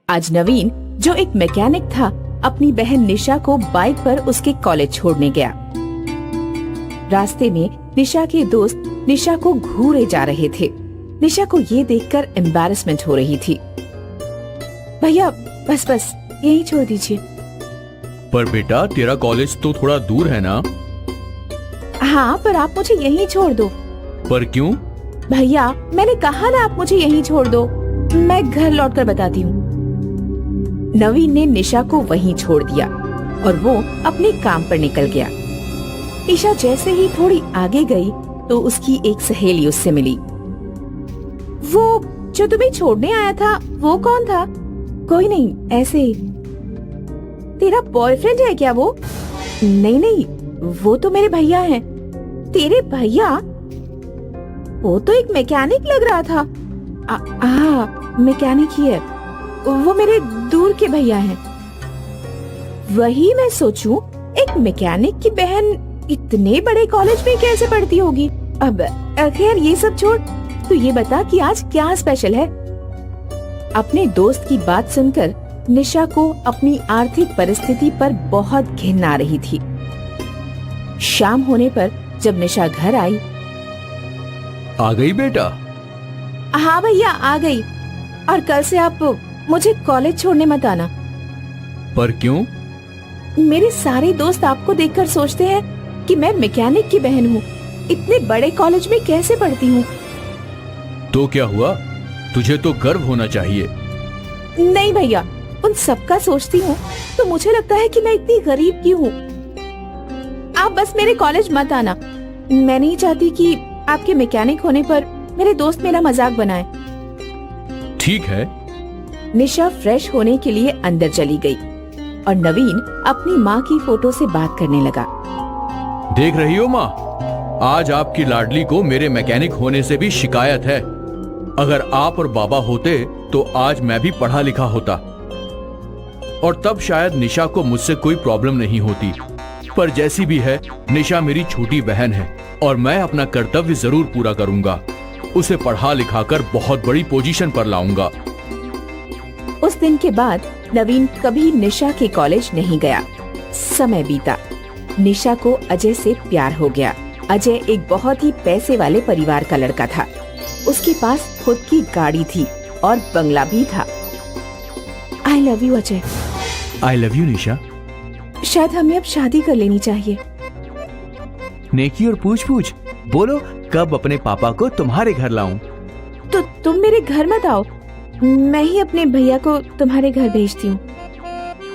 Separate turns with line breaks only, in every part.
आज नवीन, जो एक मैकेनिक था, अपनी बहन निशा को बाइक पर उसके कॉलेज छोड़ने गया। रास्ते में निशा के दोस्त निशा को घूरे जा रहे थे। निशा को ये देखकर एम्बैरेसमेंट हो रही थी। भैया बस यहीं छोड़ दीजिए।
पर बेटा, तेरा कॉलेज तो थोड़ा दूर है ना?
हाँ, पर आप मुझे यहीं छोड़ दो।
पर क्यों?
भैया, मैंने कहा ना, आप मुझे यहीं छोड़ दो, मैं घर लौटकर बताती हूँ। नवीन ने निशा को वहीं छोड़ दिया और वो अपने काम पर निकल गया। निशा जैसे ही थोड़ी आगे गई तो उसकी एक सहेली उससे मिली। वो जो तुम्हें छोड़ने आया था, वो कौन था? कोई नहीं, ऐसे ही। तेरा बॉयफ्रेंड है क्या वो? नहीं, वो तो मेरे भैया हैं। तेरे भैया? वो तो एक मैकेनिक लग रहा था। मैकेनिक ही है, वो मेरे दूर के भैया हैं। वही मैं सोचूं, एक मैकेनिक की बहन इतने बड़े कॉलेज में कैसे पढ़ती होगी। अब खैर ये सब छोड़, तू ये बता कि आज क्या स्पेशल है? अपने दोस्त की बात सुनकर निशा को अपनी आर्थिक परिस्थिति पर बहुत घिन आ रही थी। शाम होने पर जब निशा घर आई।
आ गई बेटा?
हाँ भैया, आ गई। और कल से आप मुझे कॉलेज छोड़ने मत आना।
पर क्यों?
मेरे सारे दोस्त आपको देखकर सोचते हैं कि मैं मैकेनिक की बहन हूँ। इतने बड़े कॉलेज में कैसे पढ़ती हूँ?
तो क्या हुआ? तुझे तो गर्व होना चाहिए।
नहीं भैया, उन सबका सोचती हूँ तो मुझे लगता है कि मैं इतनी गरीब क्यों हूँ। आप बस मेरे कॉलेज मत आना। मैं नहीं चाहती कि आपके मैकेनिक होने पर मेरे दोस्त मेरा मजाक बनाए।
ठीक है।
निशा फ्रेश होने के लिए अंदर चली गई और नवीन अपनी माँ की फोटो से बात करने लगा।
देख रही हो माँ, आज आपकी लाडली को मेरे मैकेनिक होने से भी शिकायत है। अगर आप और बाबा होते तो आज मैं भी पढ़ा लिखा होता और तब शायद निशा को मुझसे कोई प्रॉब्लम नहीं होती। पर जैसी भी है, निशा मेरी छोटी बहन है और मैं अपना कर्तव्य जरूर पूरा करूंगा। उसे पढ़ा लिखा कर बहुत बड़ी पोजीशन पर लाऊंगा।
उस दिन के बाद नवीन कभी निशा के कॉलेज नहीं गया। समय बीता। निशा को अजय से प्यार हो गया। अजय एक बहुत ही पैसे वाले परिवार का लड़का था। उसके पास खुद की गाड़ी थी और बंगला भी था। I love you Ajay.
I love you Nisha.
शायद हमें अब शादी कर लेनी चाहिए।
नेकी और पूछ बोलो, कब अपने पापा को तुम्हारे घर लाऊं?
तो तुम मेरे घर मत आओ, मैं ही अपने भैया को तुम्हारे घर भेजती हूँ।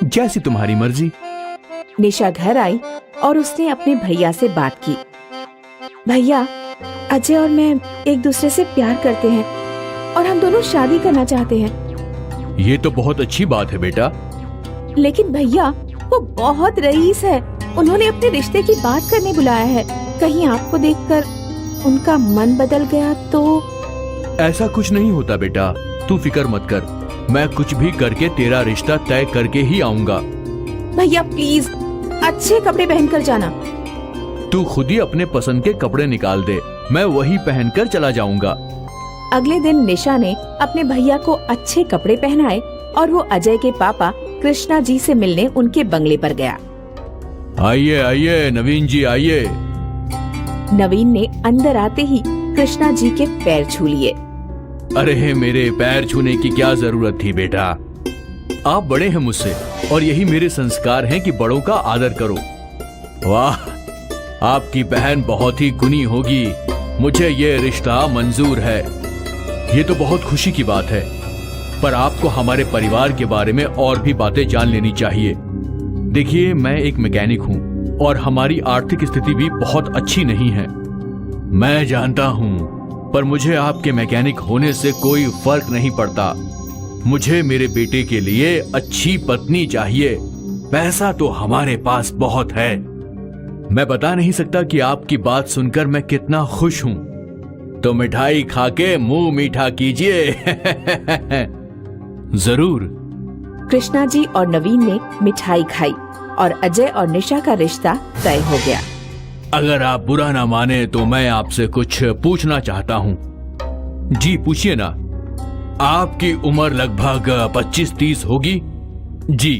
जैसी तुम्हारी मर्जी।
निशा घर आई और उसने अपने भैया से बात की। भैया, अजय और मैं एक दूसरे से प्यार करते हैं और हम दोनों शादी करना चाहते हैं।
ये तो बहुत अच्छी बात है बेटा।
लेकिन भैया, वो बहुत रईस है। उन्होंने अपने रिश्ते की बात करने बुलाया है। कहीं आपको देखकर उनका मन बदल गया तो?
ऐसा कुछ नहीं होता बेटा, तू फिक्र मत कर। मैं कुछ भी करके तेरा रिश्ता तय करके ही आऊंगा।
भैया प्लीज, अच्छे कपड़े पहनकर जाना।
तू खुद ही अपने पसंद के कपड़े निकाल दे, मैं वही पहनकर चला जाऊंगा।
अगले दिन निशा ने अपने भैया को अच्छे कपड़े पहनाए और वो अजय के पापा कृष्णा जी से मिलने उनके बंगले पर गया।
आइए आइए नवीन जी, आइए।
नवीन ने अंदर आते ही कृष्णा जी के पैर छू लिए।
अरे मेरे पैर छूने की क्या जरूरत थी बेटा? आप बड़े हैं मुझसे और यही मेरे संस्कार हैं कि बड़ों का आदर करो। वाह, आपकी बहन बहुत ही गुणी होगी। मुझे ये रिश्ता मंजूर है। ये तो बहुत खुशी की बात है, पर आपको हमारे परिवार के बारे में और भी बातें जान लेनी चाहिए। देखिए, मैं एक मैकेनिक हूँ और हमारी आर्थिक स्थिति भी बहुत अच्छी नहीं है। मैं जानता हूँ, पर मुझे आपके मैकेनिक होने से कोई फर्क नहीं पड़ता। मुझे मेरे बेटे के लिए अच्छी पत्नी चाहिए। पैसा तो हमारे पास बहुत है। मैं बता नहीं सकता कि आपकी बात सुनकर मैं कितना खुश हूँ। तो मिठाई खा के मुंह मीठा कीजिए। जरूर।
कृष्णा जी और नवीन ने मिठाई खाई और अजय और निशा का रिश्ता तय हो गया।
अगर आप बुरा ना माने तो मैं आपसे कुछ पूछना चाहता हूँ। जी पूछिए ना। आपकी उम्र लगभग 25-30 होगी। जी,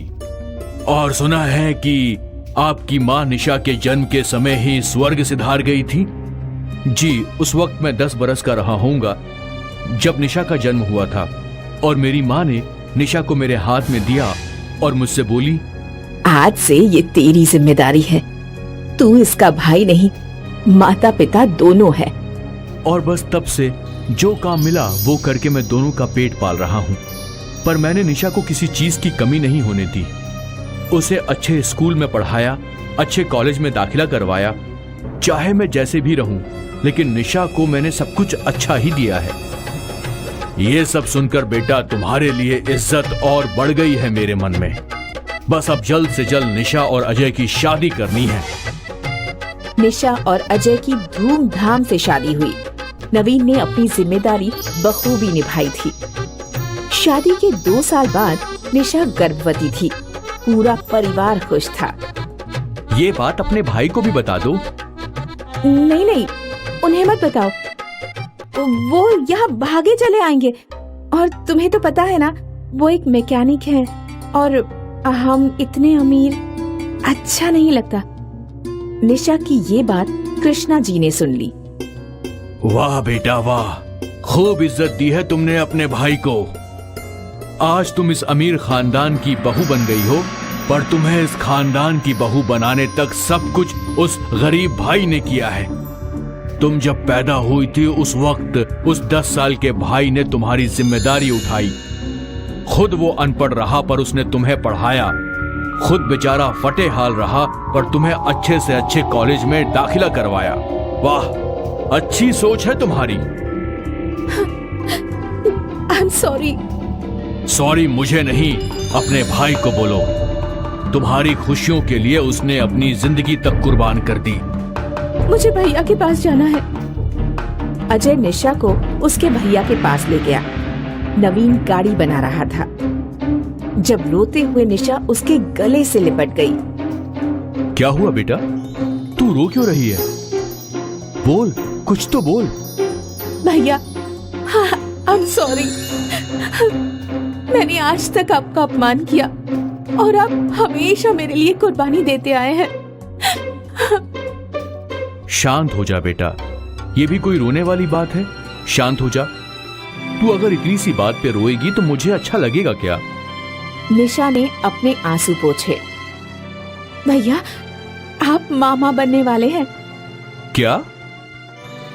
और सुना है कि आपकी माँ निशा के जन्म के समय ही स्वर्ग सिधार गई थी। जी, उस वक्त मैं 10 बरस का रहा होऊंगा जब निशा का जन्म हुआ था, और मेरी माँ ने निशा को मेरे हाथ में दिया और मुझसे बोली,
आज से ये तेरी जिम्मेदारी है। तू इसका भाई नहीं, माता पिता दोनों है।
और बस तब से जो काम मिला वो करके मैं दोनों का पेट पाल रहा हूँ। पर मैंने निशा को किसी चीज की कमी नहीं होने दी। उसे अच्छे स्कूल में पढ़ाया, अच्छे कॉलेज में दाखिला करवाया। चाहे मैं जैसे भी रहूं, लेकिन निशा को मैंने सब कुछ अच्छा ही दिया है। ये सब सुनकर बेटा तुम्हारे लिए इज्जत और बढ़ गई है मेरे मन में। बस अब जल्द से जल्द निशा और अजय की शादी करनी है।
निशा और अजय की धूमधाम से शादी हुई। नवीन ने अपनी जिम्मेदारी बखूबी निभाई थी। शादी के 2 साल बाद निशा गर्भवती थी। पूरा परिवार खुश था।
ये बात अपने भाई को भी बता दो।
नहीं नहीं, उन्हें मत बताओ, वो यहाँ भागे चले आएंगे। और तुम्हें तो पता है ना, वो एक मैकेनिक है और हम इतने अमीर, अच्छा नहीं लगता। निशा की ये बात कृष्णा जी ने सुन ली।
वाह बेटा वाह, खूब इज्जत दी है तुमने अपने भाई को। आज तुम इस अमीर खानदान की बहू बन गई हो, पर तुम्हें इस खानदान की बहू बनाने तक सब कुछ उस गरीब भाई ने किया है। तुम जब पैदा हुई थी उस वक्त उस 10 साल के भाई ने तुम्हारी जिम्मेदारी उठाई। खुद वो अनपढ़ रहा पर उसने तुम्हें पढ़ाया। खुद बेचारा फटे हाल रहा पर तुम्हें अच्छे से अच्छे कॉलेज में दाखिला करवाया। वाह, अच्छी सोच है तुम्हारी।
I'm sorry।
सॉरी मुझे नहीं, अपने भाई को बोलो। तुम्हारी खुशियों के लिए उसने अपनी जिंदगी तक कुर्बान कर दी।
मुझे भैया के पास जाना है। अजय निशा को उसके भैया के पास ले गया। नवीन गाड़ी बना रहा था जब रोते हुए निशा उसके गले से लिपट गई।
क्या हुआ बेटा, तू रो क्यों रही है? बोल, कुछ तो बोल।
भैया, हाँ, I'm sorry। मैंने आज तक आपका अपमान किया और आप हमेशा मेरे लिए कुर्बानी देते आए हैं।
शांत हो जा बेटा, ये भी कोई रोने वाली बात है? शांत हो जा। तू अगर इतनी सी बात पे रोएगी तो मुझे अच्छा लगेगा क्या?
निशा ने अपने आंसू पोंछे। भैया, आप मामा बनने वाले हैं।
क्या?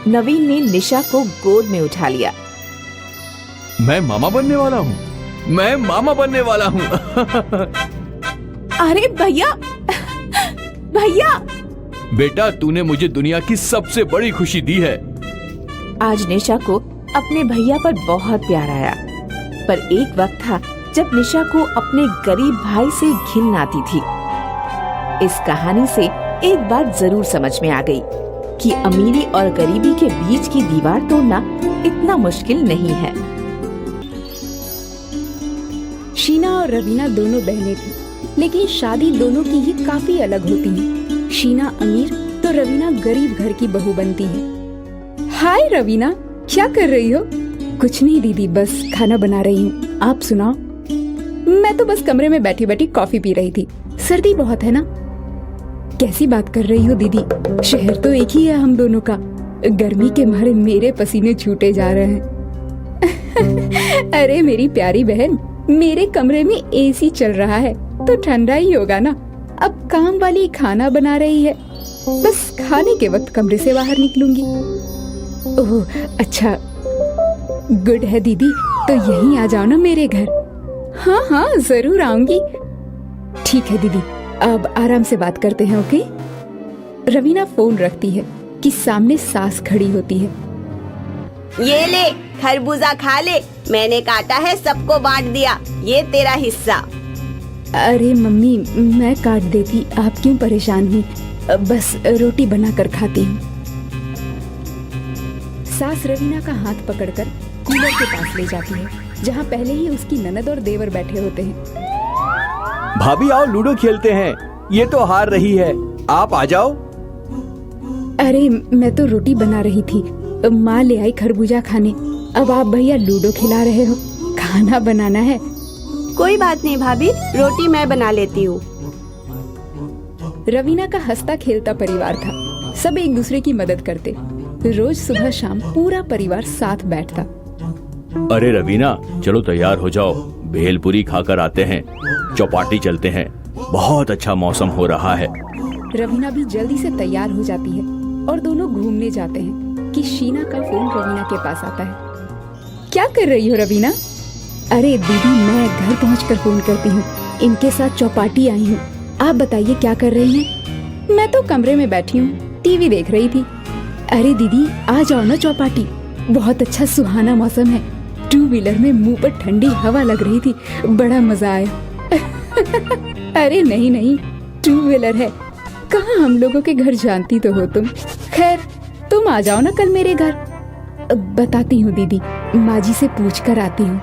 नवीन ने निशा को गोद में उठा लिया।
मैं मामा बनने वाला हूँ? मैं मामा बनने वाला हूँ।
अरे भैया, भैया!
बेटा, तूने मुझे दुनिया की सबसे बड़ी खुशी दी है।
आज निशा को अपने भैया पर बहुत प्यार आया, पर एक वक्त था जब निशा को अपने गरीब भाई से घिन आती थी। इस कहानी से एक बात जरूर समझ में आ गई कि अमीरी और गरीबी के बीच की दीवार तोड़ना इतना मुश्किल नहीं है।
शीना और रवीना दोनों बहनें थीं, लेकिन शादी दोनों की ही काफी अलग होती है। शीना अमीर तो रवीना गरीब घर की बहू बनती है। हाय रवीना, क्या कर रही हो? कुछ नहीं दीदी, बस खाना बना रही हूँ। आप सुनाओ? मैं तो बस कमरे में बैठी बैठी कॉफी पी रही थी। सर्दी बहुत है ना। कैसी बात कर रही हो दीदी, शहर तो एक ही है हम दोनों का। गर्मी के मारे मेरे पसीने छूटे जा रहे हैं। अरे मेरी प्यारी बहन, मेरे कमरे में एसी चल रहा है तो ठंडा ही होगा ना। अब काम वाली खाना बना रही है, बस खाने के वक्त कमरे से बाहर निकलूंगी। ओह अच्छा, गुड है दीदी, तो यहीं आ जाओ ना मेरे घर। हाँ हाँ जरूर आऊंगी। ठीक है दीदी, अब आराम से बात करते हैं, ओके? रवीना फोन रखती है कि सामने सास खड़ी होती है।
ये ले, खरबूजा खा ले, मैंने काटा है, सबको बांट दिया, ये तेरा हिस्सा।
अरे मम्मी, मैं काट देती, आप क्यों परेशान हुई? बस रोटी बनाकर खाती हूँ। सास रवीना का हाथ पकड़कर कूलर के पास ले जाती है, जहाँ पहले ही उसकी ननद और देवर बैठे होते हैं।
भाभी आओ, लूडो खेलते हैं। ये तो हार रही है, आप आ जाओ।
अरे मैं तो रोटी बना रही थी, माँ ले आई खरबूजा खाने। अब आप भैया लूडो खिला रहे हो, खाना बनाना है।
कोई बात नहीं भाभी, रोटी मैं बना लेती हूँ।
रवीना का हंसता खेलता परिवार था। सब एक दूसरे की मदद करते। रोज सुबह शाम पूरा परिवार साथ बैठता।
अरे रवीना, चलो तैयार हो जाओ, भेलपुरी खाकर आते हैं, चौपाटी चलते हैं, बहुत अच्छा मौसम हो रहा है।
रवीना भी जल्दी से तैयार हो जाती है और दोनों घूमने जाते हैं कि शीना का फोन रवीना के पास आता है। क्या कर रही हो रवीना? अरे दीदी, मैं घर पहुंचकर फोन करती हूँ, इनके साथ चौपाटी आई हूँ। आप बताइए क्या कर रही हैं? मैं तो कमरे में बैठी हूँ, टीवी देख रही थी। अरे दीदी, आ जाओ ना चौपाटी, बहुत अच्छा सुहाना मौसम है। 2 व्हीलर में मुंह पर ठंडी हवा लग रही थी, बड़ा मजा आया। अरे नहीं नहीं, 2 व्हीलर है, कहाँ हम लोगों के घर जानती तो हो तुम। खैर, तुम आ जाओ ना कल मेरे घर। बताती हूँ दीदी, माँ जी से पूछ कर आती हूँ।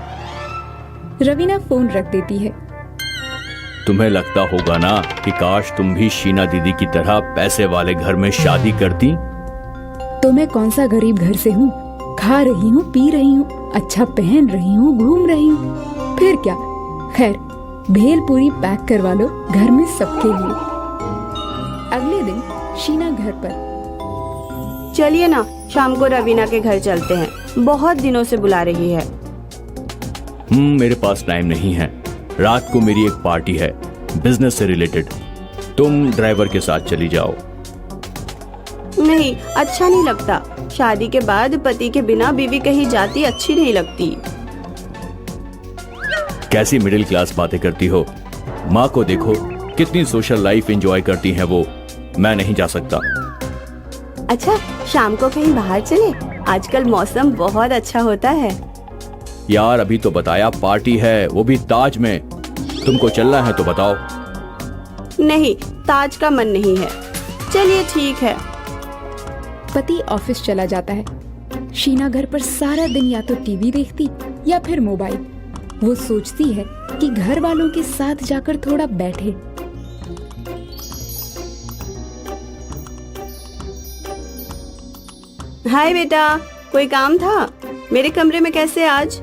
रवीना फोन रख देती है।
तुम्हें लगता होगा ना कि काश तुम भी शीना दीदी की तरह पैसे वाले घर में शादी करती।
तो मैं कौन सा गरीब घर से हूँ? खा रही हूँ, पी रही हूँ, अच्छा पहन रही हूँ, घूम रही हूँ, फिर क्या। खैर, भेलपुरी पैक करवा लो घर में सबके लिए। अगले दिन शीना घर पर।
चलिए ना, शाम को रवीना के घर चलते हैं, बहुत दिनों से बुला रही है।
मेरे पास टाइम नहीं है, रात को मेरी एक पार्टी है बिजनेस से रिलेटेड। तुम ड्राइवर के साथ चली जाओ।
नहीं, अच्छा नहीं लगता। शादी के बाद पति के बिना बीवी कहीं जाती अच्छी नहीं लगती।
कैसी मिडिल क्लास बातें करती हो? माँ को देखो, कितनी सोशल लाइफ एंजॉय करती हैं वो। मैं नहीं जा सकता।
अच्छा, शाम को कहीं बाहर चले, आजकल मौसम बहुत अच्छा होता है।
यार, अभी तो बताया पार्टी है, वो भी ताज में। तुमको चलना है तो बताओ।
नहीं, ताज का मन नहीं है। चलिए ठीक है।
पति ऑफिस चला जाता है। शीना घर पर सारा दिन या तो टीवी देखती या फिर मोबाइल। वो सोचती है कि घर वालों के साथ जाकर थोड़ा बैठे।
हाय बेटा, कोई काम था? मेरे कमरे में कैसे आज?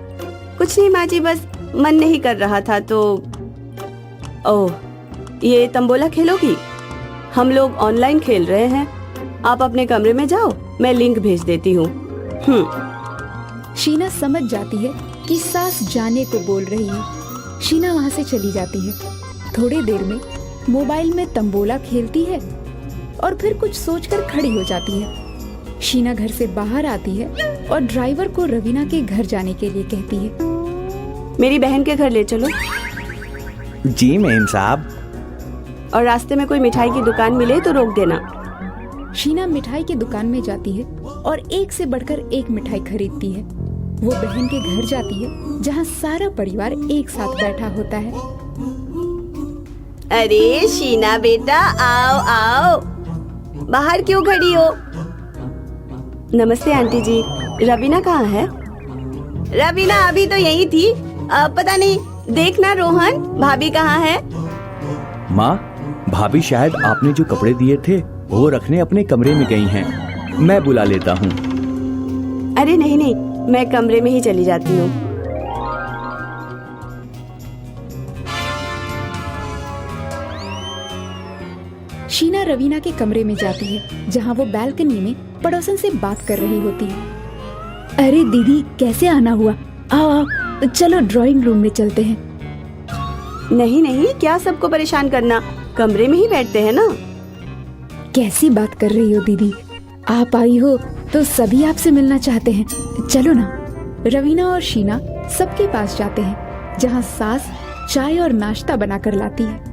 कुछ नहीं माँ जी, बस मन नहीं कर रहा था तो। ओह, ये तंबोला खेलोगी? हम लोग ऑनलाइन खेल रहे हैं। आप अपने कमरे में जाओ, मैं लिंक भेज देती हूँ।
शीना समझ जाती है कि सास जाने को बोल रही है। शीना वहाँ से चली जाती है। थोड़ी देर में मोबाइल में तंबोला खेलती है और फिर कुछ सोचकर खड़ी हो जाती है। शीना घर से बाहर आती है और ड्राइवर को रवीना के घर जाने के लिए कहती है।
मेरी बहन के घर ले चलो।
जी मेम साहब।
और रास्ते में कोई मिठाई की दुकान मिले तो रोक देना।
शीना मिठाई की दुकान में जाती है और एक से बढ़कर एक मिठाई खरीदती है। वो बहन के घर जाती है जहाँ सारा परिवार एक साथ बैठा होता है।
अरे शीना बेटा, आओ आओ, बाहर क्यों खड़ी हो? नमस्ते आंटी जी, रवीना कहाँ है? रवीना अभी तो यही थी। पता नहीं, देखना रोहन, भाभी कहाँ है?
माँ, भाभी शायद आपने जो कपड़े दिए थे वो रखने अपने कमरे में गई हैं। मैं बुला लेता हूँ।
अरे नहीं नहीं, मैं कमरे में ही चली जाती हूँ।
शीना रवीना के कमरे में जाती है जहाँ वो बालकनी में पड़ोसन से बात कर रही होती है। अरे दीदी, कैसे आना हुआ? आओ आओ, चलो ड्राइंग रूम में चलते हैं।
नहीं नहीं, क्या सबको परेशान करना, कमरे में ही बैठते हैं ना।
कैसी बात कर रही हो दीदी? आप आई हो तो सभी आपसे मिलना चाहते हैं। चलो ना। रवीना और शीना सबके पास जाते हैं जहाँ सास चाय और नाश्ता बनाकर लाती है।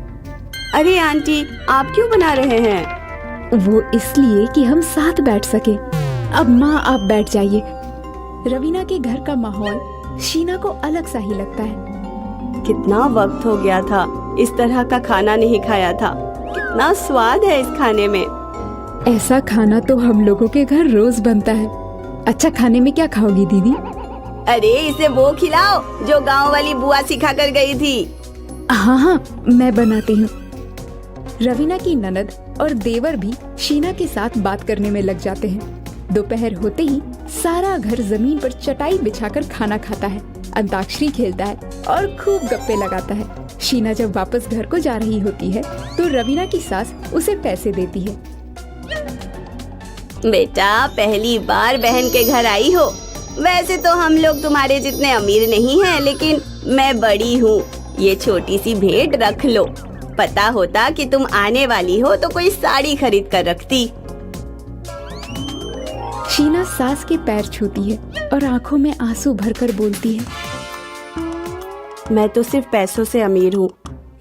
अरे आंटी, आप क्यों बना रहे हैं?
वो इसलिए कि हम साथ बैठ सके। अब माँ, आप बैठ जाइए। रवीना के घर का माहौल शीना को अलग सा ही लगता है।
कितना वक्त हो गया था इस तरह का खाना नहीं खाया था। कितना स्वाद है इस खाने में।
ऐसा खाना तो हम लोगों के घर रोज बनता है। अच्छा, खाने में क्या खाओगी दीदी?
अरे इसे वो खिलाओ जो गांव वाली बुआ सिखा कर गई थी।
हाँ हाँ, मैं बनाती हूँ। रवीना की ननद और देवर भी शीना के साथ बात करने में लग जाते हैं। दोपहर होते ही सारा घर जमीन पर चटाई बिछाकर खाना खाता है। अंताक्षरी खेलता है और खूब गप्पे लगाता है। शीना जब वापस घर को जा रही होती है तो रवीना की सास उसे पैसे देती है।
बेटा, पहली बार बहन के घर आई हो। वैसे तो हम लोग तुम्हारे जितने अमीर नहीं हैं, लेकिन मैं बड़ी हूँ। ये छोटी सी भेंट रख लो। पता होता कि तुम आने वाली हो तो कोई साड़ी खरीद कर रखती।
शीना सास के पैर छूती है और आंखों में आंसू भरकर बोलती है,
मैं तो सिर्फ पैसों से अमीर हूँ,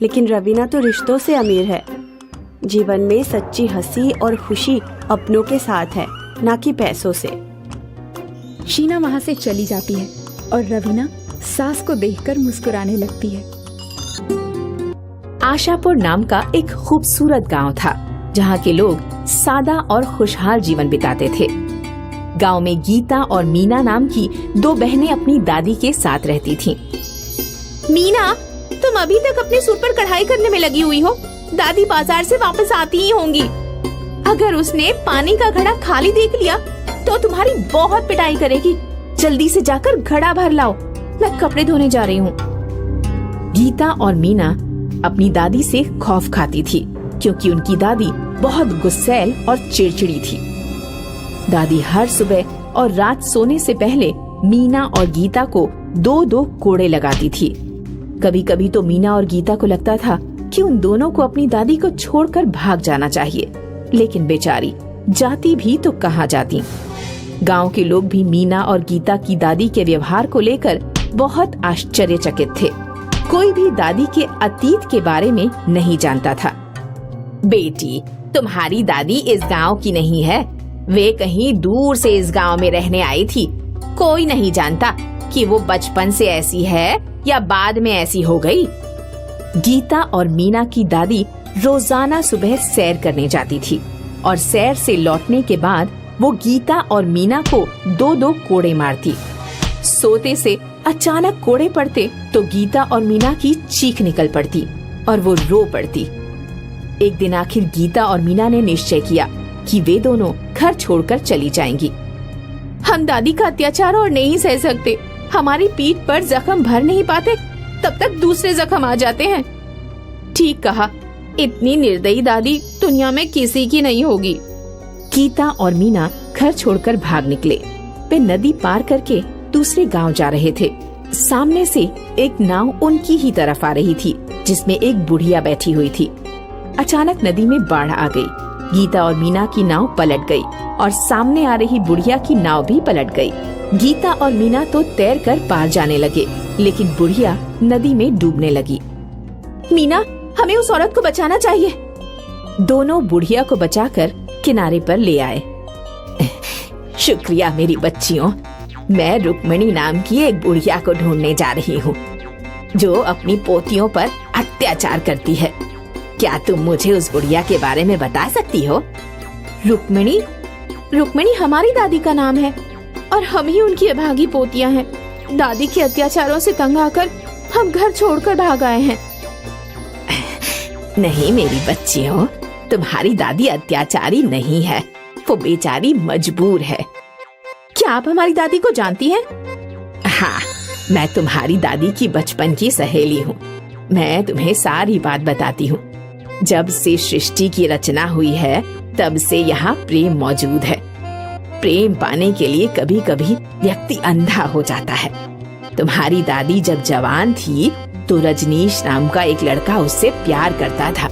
लेकिन रवीना तो रिश्तों से अमीर है। जीवन में सच्ची हंसी और खुशी अपनों के साथ है, ना कि पैसों से।
शीना वहाँ से चली जाती है और रवीना सास को देखकर मुस्कुराने लगती है।
आशापुर नाम का एक खूबसूरत गांव था, जहाँ के लोग सादा और खुशहाल जीवन बिताते थे। गांव में गीता और मीना नाम की दो बहनें अपनी दादी के साथ रहती थीं। मीना, तुम अभी तक अपने सूट पर कढ़ाई करने में लगी हुई हो। दादी बाजार से वापस आती ही होंगी। अगर उसने पानी का घड़ा खाली देख लिया तो तुम्हारी बहुत पिटाई करेगी। जल्दी से जाकर घड़ा भर लाओ, मैं कपड़े धोने जा रही हूँ। गीता और मीना अपनी दादी से खौफ खाती थी, क्योंकि उनकी दादी बहुत गुस्सैल और चिड़चिड़ी थी। दादी हर सुबह और रात सोने से पहले मीना और गीता को दो दो कोड़े लगाती थी। कभी कभी तो मीना और गीता को लगता था कि उन दोनों को अपनी दादी को छोड़कर भाग जाना चाहिए, लेकिन बेचारी जाती भी तो कहाँ जाती। गांव के लोग भी मीना और गीता की दादी के व्यवहार को लेकर बहुत आश्चर्यचकित थे। कोई भी दादी के अतीत के बारे में नहीं जानता था। बेटी, तुम्हारी दादी इस गांव की नहीं है, वे कहीं दूर से इस गांव में रहने आई थी। कोई नहीं जानता कि वो बचपन से ऐसी है या बाद में ऐसी हो गई। गीता और मीना की दादी रोजाना सुबह सैर करने जाती थी और सैर से लौटने के बाद वो गीता और मीना को दो दो कोड़े मारती। सोते से अचानक कोड़े पड़ते तो गीता और मीना की चीख निकल पड़ती और वो रो पड़ती। एक दिन आखिर गीता और मीना ने निश्चय किया कि वे दोनों घर छोड़कर चली जाएंगी। हम दादी का अत्याचार और नहीं सह सकते। हमारी पीठ पर जख्म भर नहीं पाते, तब तक दूसरे जख्म आ जाते हैं। ठीक कहा, इतनी निर्दयी दादी दुनिया में किसी की नहीं होगी। गीता और मीना घर छोड़कर भाग निकले। वे नदी पार करके दूसरे गांव जा रहे थे। सामने से एक नाव उनकी ही तरफ आ रही थी, जिसमें एक बुढ़िया बैठी हुई थी। अचानक नदी में बाढ़ आ गई। गीता और मीना की नाव पलट गई और सामने आ रही बुढ़िया की नाव भी पलट गई। गीता और मीना तो तैरकर पार जाने लगे, लेकिन बुढ़िया नदी में डूबने लगी। मीना, हमें उस औरत को बचाना चाहिए। दोनों बुढ़िया को बचाकर किनारे पर ले आए। शुक्रिया मेरी बच्चियों, मैं रुक्मिणी नाम की एक बुढ़िया को ढूंढने जा रही हूँ, जो अपनी पोतियों पर अत्याचार करती है। क्या तुम मुझे उस बुढ़िया के बारे में बता सकती हो? रुक्मिणी? रुक्मिणी हमारी दादी का नाम है और हम ही उनकी अभागी पोतियां हैं। दादी के अत्याचारों से तंग आकर हम घर छोड़कर भाग आए हैं। नहीं मेरी बच्चियों, तुम्हारी दादी अत्याचारी नहीं है, वो बेचारी मजबूर है। क्या आप हमारी दादी को जानती हैं? हाँ, मैं तुम्हारी दादी की बचपन की सहेली हूँ। मैं तुम्हें सारी बात बताती हूँ। जब से सृष्टि की रचना हुई है, तब से यहाँ प्रेम मौजूद है। प्रेम पाने के लिए कभी कभी व्यक्ति अंधा हो जाता है। तुम्हारी दादी जब जवान थी तो रजनीश नाम का एक लड़का उससे प्यार करता था।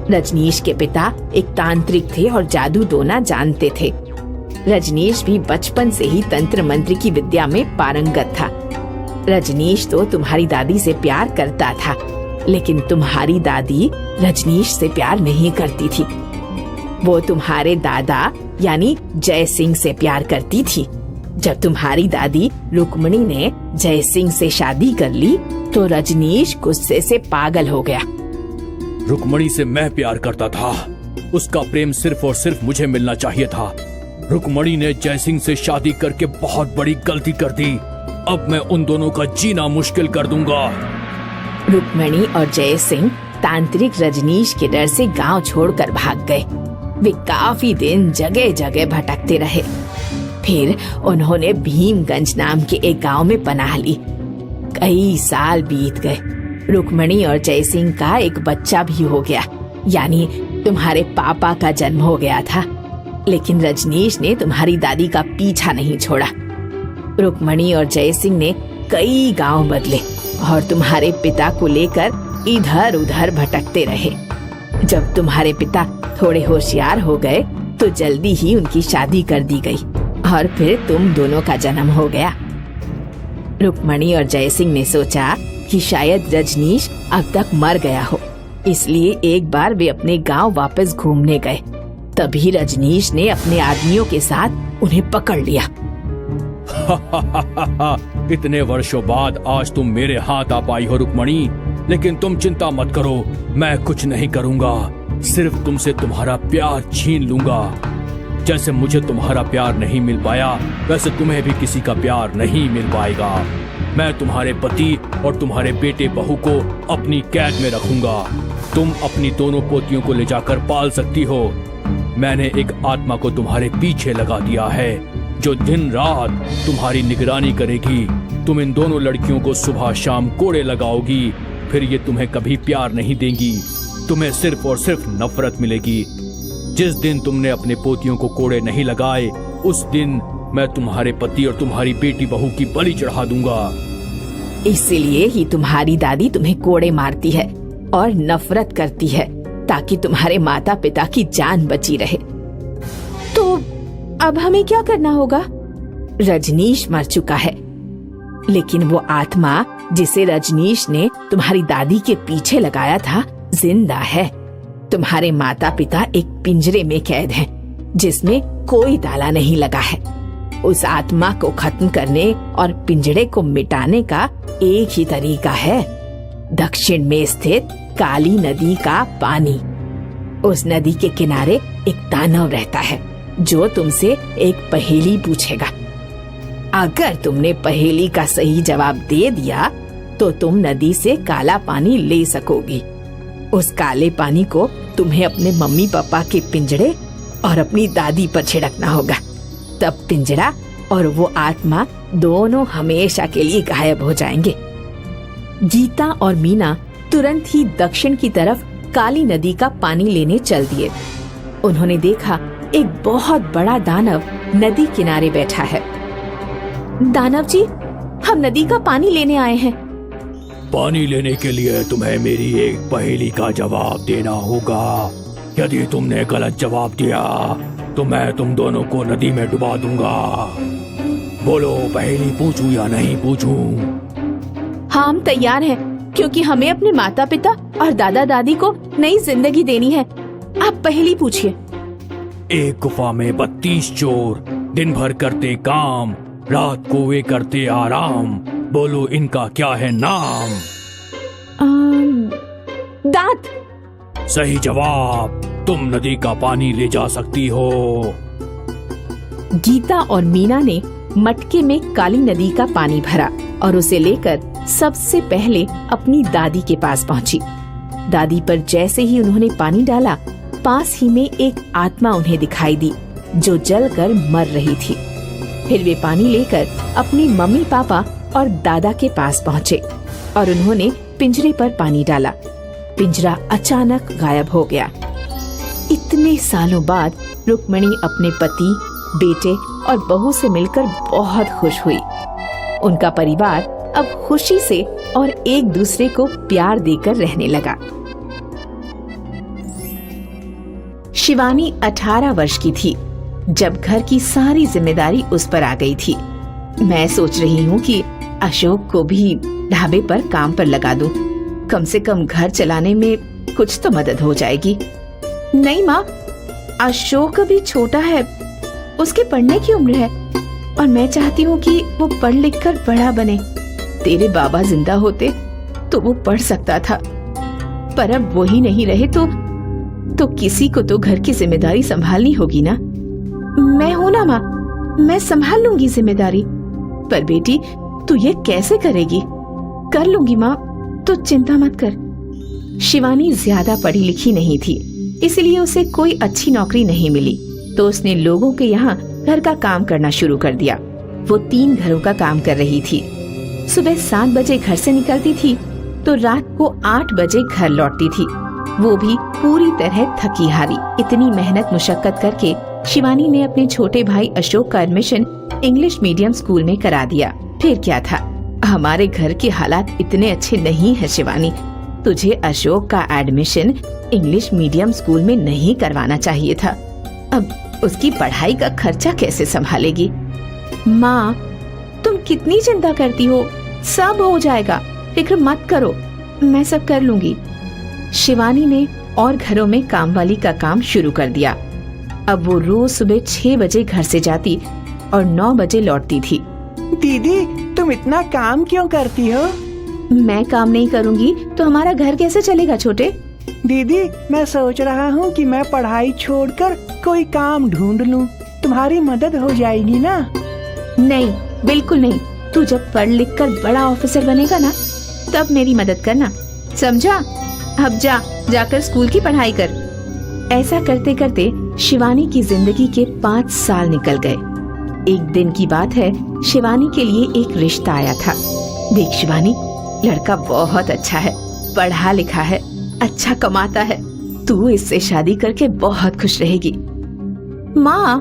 रजनीश के पिता एक तांत्रिक थे और जादू टोना जानते थे। रजनीश भी बचपन से ही तंत्र मंत्र की विद्या में पारंगत था। रजनीश तो तुम्हारी दादी से प्यार करता था, लेकिन तुम्हारी दादी रजनीश से प्यार नहीं करती थी। वो तुम्हारे दादा यानी जय सिंह से प्यार करती थी। जब तुम्हारी दादी रुक्मिणी ने जय सिंह से शादी कर ली तो रजनीश गुस्से से पागल हो गया।
रुक्मिणी से मैं प्यार करता था, उसका प्रेम सिर्फ और सिर्फ मुझे मिलना चाहिए था। रुक्मिणी ने जय सिंह से शादी करके बहुत बड़ी गलती कर दी। अब मैं उन दोनों का जीना मुश्किल कर दूंगा।
रुक्मिणी और जय सिंह तांत्रिक रजनीश के डर से गांव छोड़कर भाग गए। वे काफी दिन जगह जगह भटकते रहे। फिर उन्होंने भीमगंज नाम के एक गांव में पनाह ली। कई साल बीत गए। रुक्मणी और जयसिंह का एक बच्चा भी हो गया, यानी तुम्हारे पापा का जन्म हो गया था। लेकिन रजनीश ने तुम्हारी दादी का पीछा नहीं छोड़ा। रुक्मणी और जयसिंह ने कई गांव बदले और तुम्हारे पिता को लेकर इधर उधर भटकते रहे। जब तुम्हारे पिता थोड़े होशियार हो गए तो जल्दी ही उनकी शादी कर दी गई और फिर तुम दोनों का जन्म हो गया। रुक्मणी और जयसिंह ने सोचा कि शायद रजनीश अब तक मर गया हो, इसलिए एक बार वे अपने गांव वापस घूमने गए। तभी रजनीश ने अपने आदमियों के साथ उन्हें पकड़ लिया।
इतने वर्षों बाद आज तुम मेरे हाथ आ पाई हो रुक्मणी, लेकिन तुम चिंता मत करो, मैं कुछ नहीं करूंगा। सिर्फ तुमसे तुम्हारा प्यार छीन लूंगा। जैसे मुझे तुम्हारा प्यार नहीं मिल पाया, वैसे तुम्हें भी किसी का प्यार नहीं मिल पाएगा। मैं तुम्हारे पति और तुम्हारे बेटे बहू को अपनी कैद में रखूंगा। तुम अपनी दोनों पोतियों को ले जाकर पाल सकती हो। मैंने एक आत्मा को तुम्हारे पीछे लगा दिया है जो दिन रात तुम्हारी निगरानी करेगी। तुम इन दोनों लड़कियों को सुबह शाम कोड़े लगाओगी, फिर ये तुम्हें कभी प्यार नहीं देंगी। तुम्हें सिर्फ और सिर्फ नफरत मिलेगी। जिस दिन तुमने अपने पोतियों को कोड़े नहीं लगाए, उस दिन मैं तुम्हारे पति और तुम्हारी बेटी बहू की बलि चढ़ा दूंगा।
इसीलिए ही तुम्हारी दादी तुम्हें कोड़े मारती है और नफरत करती है, ताकि तुम्हारे माता पिता की जान बची रहे। तो अब हमें क्या करना होगा? रजनीश मर चुका है, लेकिन वो आत्मा जिसे रजनीश ने तुम्हारी दादी के पीछे लगाया था जिंदा है। तुम्हारे माता पिता एक पिंजरे में कैद हैं, जिसमें कोई ताला नहीं लगा है। उस आत्मा को खत्म करने और पिंजरे को मिटाने का एक ही तरीका है, दक्षिण में स्थित काली नदी का पानी। उस नदी के किनारे एक दानव रहता है जो तुमसे एक पहेली पूछेगा। अगर तुमने पहेली का सही जवाब दे दिया तो तुम नदी से काला पानी ले सकोगी। उस काले पानी को तुम्हें अपने मम्मी पापा के पिंजरे और अपनी दादी पर छिड़कना होगा। तब पिंजरा और वो आत्मा दोनों हमेशा के लिए गायब हो जाएंगे। गीता और मीना तुरंत ही दक्षिण की तरफ काली नदी का पानी लेने चल दिए। उन्होंने देखा एक बहुत बड़ा दानव नदी किनारे बैठा है। दानव जी, हम नदी का पानी लेने आए हैं।
पानी लेने के लिए तुम्हें मेरी एक पहेली का जवाब देना होगा। यदि तुमने गलत जवाब दिया तो मैं तुम दोनों को नदी में डुबा दूंगा। बोलो, पहेली पूछूं या नहीं पूछूं?
हाँ, हम तैयार हैं, क्योंकि हमें अपने माता पिता और दादा दादी को नई जिंदगी देनी है। आप पहेली पूछिए।
एक गुफा में 32 चोर, दिन भर करते काम, रात को वे करते आराम। बोलो, इनका क्या है नाम?
दांत।
सही जवाब। तुम नदी का पानी ले जा सकती हो।
गीता और मीना ने मटके में काली नदी का पानी भरा और उसे लेकर सबसे पहले अपनी दादी के पास पहुंची। दादी पर जैसे ही उन्होंने पानी डाला, पास ही में एक आत्मा उन्हें दिखाई दी जो जलकर मर रही थी। फिर वे पानी लेकर अपनी मम्मी पापा और दादा के पास पहुँचे और उन्होंने पिंजरे पर पानी डाला। पिंजरा अचानक गायब हो गया। इतने सालों बाद रुक्मणी अपने पति, बेटे और बहू से मिलकर बहुत खुश हुई। उनका परिवार अब खुशी से और एक दूसरे को प्यार देकर रहने लगा। शिवानी 18 वर्ष की थी जब घर की सारी जिम्मेदारी उस पर आ गई थी। मैं सोच रही हूँ कि अशोक को भी ढाबे पर काम पर लगा दूं। कम से कम घर चलाने में कुछ तो मदद हो जाएगी। नहीं माँ, अशोक अभी छोटा है, उसके पढ़ने की उम्र है और मैं चाहती हूँ कि वो पढ़ लिख कर बड़ा बने। तेरे बाबा जिंदा होते तो वो पढ़ सकता था, पर अब वो ही नहीं रहे तो किसी को तो घर की जिम्मेदारी संभालनी होगी ना। मैं हूं ना माँ, मैं संभाल लूंगी जिम्मेदारी। पर बेटी, तू ये कैसे करेगी? कर लूंगी माँ, तो चिंता मत कर। शिवानी ज्यादा पढ़ी लिखी नहीं थी, इसलिए उसे कोई अच्छी नौकरी नहीं मिली, तो उसने लोगों के यहाँ घर का काम करना शुरू कर दिया। वो 3 घरों का काम कर रही थी। सुबह 7 बजे घर से निकलती थी तो रात को 8 बजे घर लौटती थी, वो भी पूरी तरह थकी हारी। इतनी मेहनत मुशक्कत करके शिवानी ने अपने छोटे भाई अशोक का एडमिशन इंग्लिश मीडियम स्कूल में करा दिया। फिर क्या था, हमारे घर के हालात इतने अच्छे नहीं है शिवानी, तुझे अशोक का एडमिशन इंग्लिश मीडियम स्कूल में नहीं करवाना चाहिए था। अब उसकी पढ़ाई का खर्चा कैसे संभालेगी? माँ, तुम कितनी चिंता करती हो, सब हो जाएगा, फिक्र मत करो, मैं सब कर लूंगी। शिवानी ने और घरों में काम वाली का काम शुरू कर दिया। अब वो रोज सुबह 6 बजे घर से जाती और 9 बजे लौटती थी।
दीदी, तुम इतना काम क्यों करती हो?
मैं काम नहीं करूंगी तो हमारा घर कैसे चलेगा छोटे?
दीदी, मैं सोच रहा हूँ कि मैं पढ़ाई छोड़कर कोई काम ढूंढ लूँ, तुम्हारी मदद हो जाएगी ना?
नहीं, बिल्कुल नहीं। तू जब पढ़ लिख कर बड़ा ऑफिसर बनेगा ना, तब मेरी मदद करना, समझा? अब जाकर स्कूल की पढ़ाई कर। ऐसा करते करते शिवानी की जिंदगी के 5 साल निकल गए। एक दिन की बात है, शिवानी के लिए एक रिश्ता आया था। देख शिवानी, लड़का बहुत अच्छा है, पढ़ा लिखा है, अच्छा कमाता है, तू इससे शादी करके बहुत खुश रहेगी। माँ,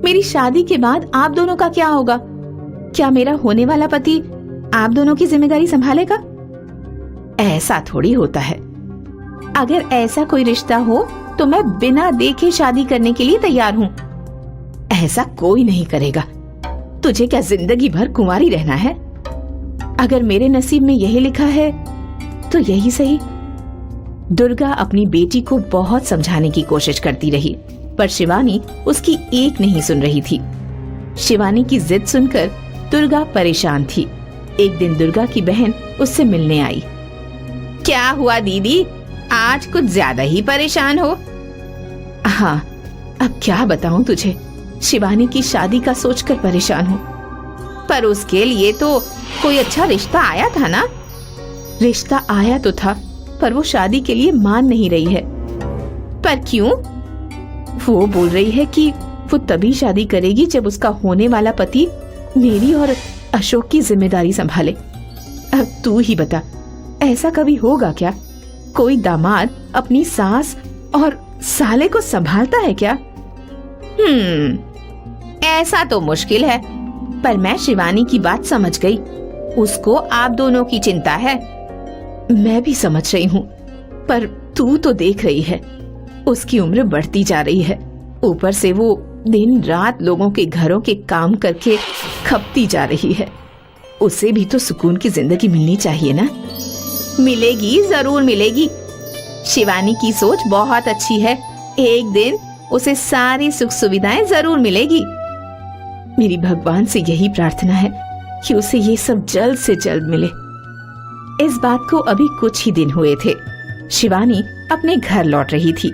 मेरी शादी के बाद आप दोनों का क्या होगा? क्या मेरा होने वाला पति आप दोनों की जिम्मेदारी संभालेगा? ऐसा थोड़ी होता है। अगर ऐसा कोई रिश्ता हो तो मैं बिना देखे शादी करने के लिए तैयार हूँ। ऐसा कोई नहीं करेगा। तुझे क्या जिंदगी भर कुंवारी रहना है? अगर मेरे नसीब में यही लिखा है तो यही सही। दुर्गा अपनी बेटी को बहुत समझाने की कोशिश करती रही, पर शिवानी उसकी एक नहीं सुन रही थी। शिवानी की जिद सुनकर दुर्गा परेशान थी। एक दिन दुर्गा की बहन उससे मिलने आई। क्या हुआ दीदी, आज कुछ ज्यादा ही परेशान हो? हाँ, अब क्या बताऊं तुझे, शिवानी की शादी का सोचकर परेशान हूँ। पर उसके लिए तो कोई अच्छा रिश्ता आया था ना? रिश्ता आया तो था, पर वो शादी के लिए मान नहीं रही है। पर क्यों? वो बोल रही है कि वो तभी शादी करेगी जब उसका होने वाला पति मेरी और अशोक की जिम्मेदारी संभाले। अब तू ही बता, ऐसा कभी होगा क्या? कोई दामाद अपनी सास और साले को संभालता है क्या? ऐसा तो मुश्किल है, पर मैं शिवानी की बात समझ गई। उसको आप दोनों की चिंता है। मैं भी समझ रही हूँ, पर तू तो देख रही है, उसकी उम्र बढ़ती जा रही है। ऊपर से वो दिन रात लोगों के घरों के काम करके खपती जा रही है। उसे भी तो सुकून की जिंदगी मिलनी चाहिए ना? मिलेगी, जरूर मिलेगी। शिवानी की सोच बहुत अच्छी है। एक दिन उसे सारी सुख सुविधाएं जरूर मिलेगी। मेरी भगवान से यही प्रार्थना है कि उसे ये सब जल्द से जल्द मिले। इस बात को अभी कुछ ही दिन हुए थे। शिवानी अपने घर लौट रही थी,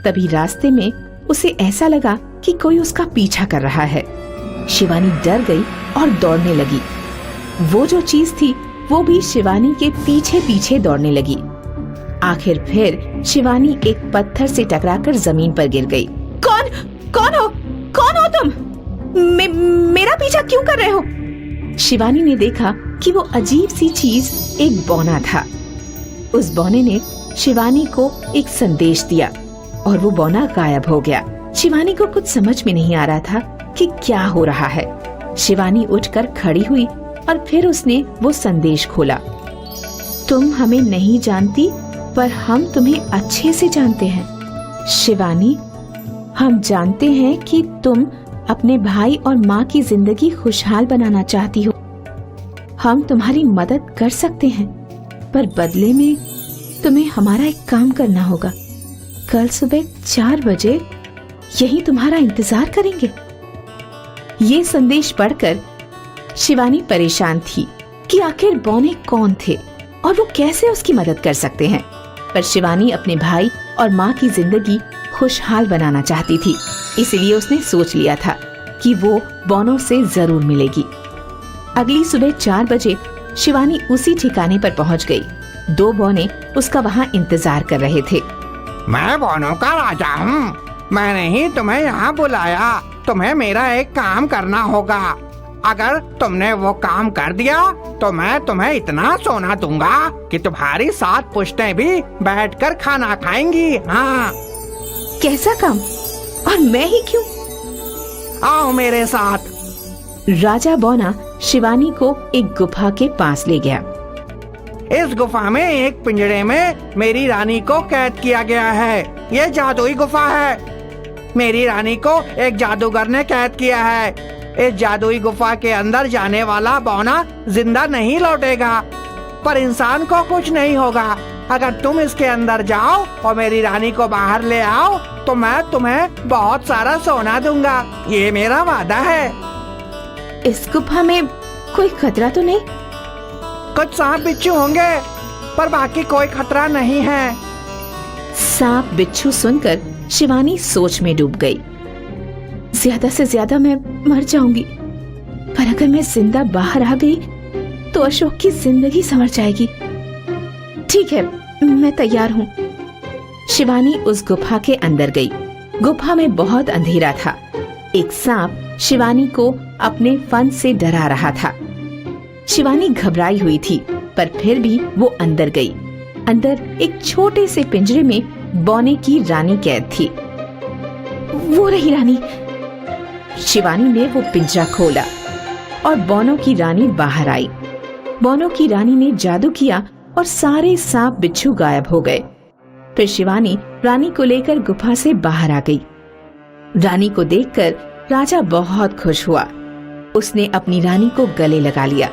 तभी रास्ते में उसे ऐसा लगा कि कोई उसका पीछा कर रहा है। शिवानी डर गई और दौड़ने लगी। वो जो चीज थी वो भी शिवानी के पीछे पीछे दौड़ने लगी। आखिर फिर शिवानी एक पत्थर से टकराकर जमीन पर गिर गई। कौन हो तुम? मेरा पीछा क्यों कर रहे हो? शिवानी ने देखा कि वो अजीब सी चीज एक बौना था। उस बौने ने शिवानी को एक संदेश दिया और वो बौना गायब हो गया। शिवानी को कुछ समझ में नहीं आ रहा था कि क्या हो रहा है। शिवानी उठकर खड़ी हुई और फिर उसने वो संदेश खोला। तुम हमें नहीं जानती, पर हम तुम्हें अच्छे से जानते हैं। शिवानी, हम जानते हैं कि तुम अपने भाई और माँ की जिंदगी खुशहाल बनाना चाहती हो। हम तुम्हारी मदद कर सकते हैं, पर बदले में तुम्हें हमारा एक काम करना होगा। कल सुबह 4 बजे यही तुम्हारा इंतजार करेंगे। ये संदेश पढ़कर शिवानी परेशान थी कि आखिर बौने कौन थे और वो कैसे उसकी मदद कर सकते हैं। पर शिवानी अपने भाई और माँ की जिंदगी खुशहाल बनाना चाहती थी, इसलिए उसने सोच लिया था कि वो बौनों से जरूर मिलेगी। अगली सुबह 4 बजे शिवानी उसी ठिकाने पर पहुंच गई। 2 बौने उसका वहां इंतजार कर रहे थे।
मैं बौनों का राजा हूँ, मैंने ही तुम्हें यहाँ बुलाया। तुम्हें मेरा एक काम करना होगा। अगर तुमने वो काम कर दिया तो मैं तुम्हें इतना सोना दूंगा कि तुम्हारी 7 पुश्तें भी बैठकर खाना खाएंगी। हाँ,
कैसा काम? और मैं ही क्यों?
आओ मेरे साथ।
राजा बौना शिवानी को एक गुफा के पास ले गया।
इस गुफा में एक पिंजरे में मेरी रानी को कैद किया गया है। ये जादुई गुफा है। मेरी रानी को एक जादूगर ने कैद किया है। इस जादुई गुफा के अंदर जाने वाला बौना जिंदा नहीं लौटेगा, पर इंसान को कुछ नहीं होगा। अगर तुम इसके अंदर जाओ और मेरी रानी को बाहर ले आओ तो मैं तुम्हें बहुत सारा सोना दूंगा। ये मेरा वादा है।
इस गुफा में कोई खतरा तो नहीं?
कुछ सांप बिच्छू होंगे, पर बाकी कोई खतरा नहीं है।
सांप बिच्छू सुनकर शिवानी सोच में डूब गई। ज्यादा से ज्यादा मैं मर जाऊंगी, पर अगर मैं जिंदा बाहर आ गई तो अशोक की जिंदगी संवर जाएगी। ठीक है, मैं तैयार हूँ। शिवानी उस गुफा के अंदर गई। गुफा में बहुत अंधेरा था। एक सांप शिवानी को अपने फन से डरा रहा था। शिवानी घबराई हुई थी, पर फिर भी वो अंदर गई। अंदर एक छोटे से पिंजरे में बौने की रानी कैद थी। वो रही रानी। शिवानी ने वो पिंजरा खोला और बौनों की रानी बाहर आई। बौनों की रानी ने जादू किया और सारे सांप बिच्छू गायब हो गए। फिर शिवानी रानी को लेकर गुफा से बाहर आ गई। रानी को देखकर राजा बहुत खुश हुआ। उसने अपनी रानी को गले लगा लिया।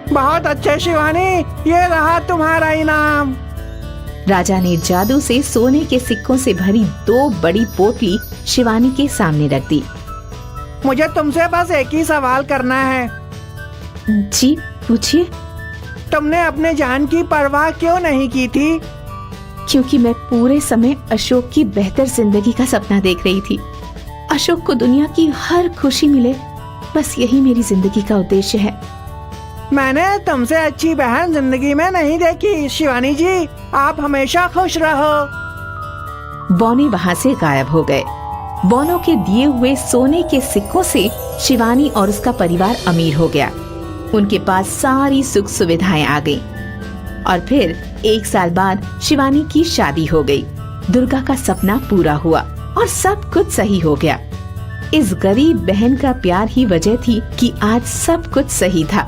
बहुत अच्छे शिवानी, ये रहा तुम्हारा इनाम।
राजा ने जादू से सोने के सिक्कों से भरी 2 बड़ी पोटली शिवानी के सामने रख दी।
मुझे तुमसे बस एक ही सवाल करना है।
जी पूछिए।
तुमने अपने जान की परवाह क्यों नहीं की थी?
क्योंकि मैं पूरे समय अशोक की बेहतर जिंदगी का सपना देख रही थी। अशोक को दुनिया की हर खुशी मिले, बस यही मेरी जिंदगी का उद्देश्य है।
मैंने तुमसे अच्छी बहन जिंदगी में नहीं देखी। शिवानी जी, आप हमेशा खुश रहो।
बौने वहाँ से गायब हो गए। बौनों के दिए हुए सोने के सिक्कों से शिवानी और उसका परिवार अमीर हो गया। उनके पास सारी सुख सुविधाएं आ गईं। और फिर 1 साल बाद शिवानी की शादी हो गई। दुर्गा का सपना पूरा हुआ और सब कुछ सही हो गया। इस गरीब बहन का प्यार ही वजह थी कि आज सब कुछ सही था।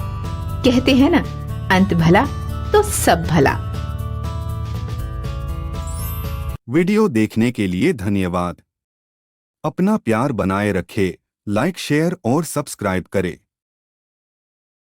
कहते हैं ना, अंत भला तो सब भला।
वीडियो देखने के लिए धन्यवाद। अपना प्यार बनाए रखें, लाइक, शेयर और सब्सक्राइब करें।